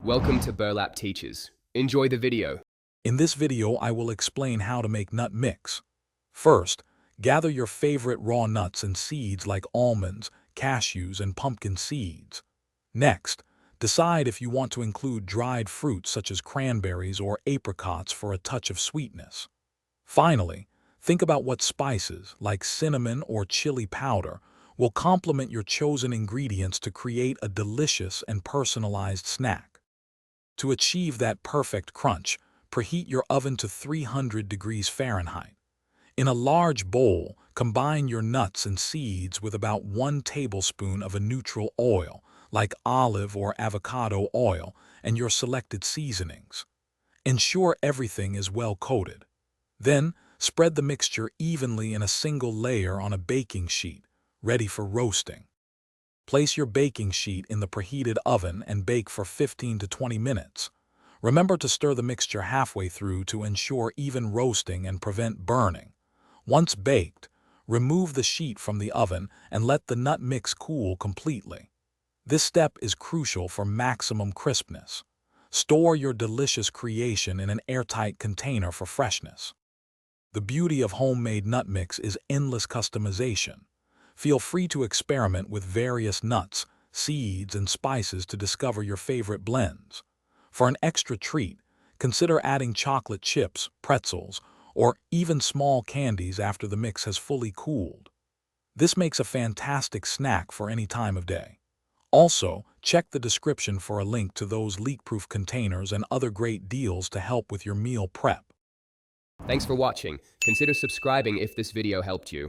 Welcome to Burlap Teachers. Enjoy the video. In this video, I will explain how to make nut mix. First, gather your favorite raw nuts and seeds like almonds, cashews, and pumpkin seeds. Next, decide if you want to include dried fruits such as cranberries or apricots for a touch of sweetness. Finally, think about what spices, like cinnamon or chili powder, will complement your chosen ingredients to create a delicious and personalized snack. To achieve that perfect crunch, preheat your oven to 300 degrees Fahrenheit. In a large bowl, combine your nuts and seeds with about 1 tablespoon of a neutral oil, like olive or avocado oil, and your selected seasonings. Ensure everything is well coated. Then, spread the mixture evenly in a single layer on a baking sheet, ready for roasting. Place your baking sheet in the preheated oven and bake for 15 to 20 minutes. Remember to stir the mixture halfway through to ensure even roasting and prevent burning. Once baked, remove the sheet from the oven and let the nut mix cool completely. This step is crucial for maximum crispness. Store your delicious creation in an airtight container for freshness. The beauty of homemade nut mix is endless customization. Feel free to experiment with various nuts, seeds, and spices to discover your favorite blends. For an extra treat, consider adding chocolate chips, pretzels, or even small candies after the mix has fully cooled. This makes a fantastic snack for any time of day. Also, check the description for a link to those leak-proof containers and other great deals to help with your meal prep. Thanks for watching. Consider subscribing if this video helped you.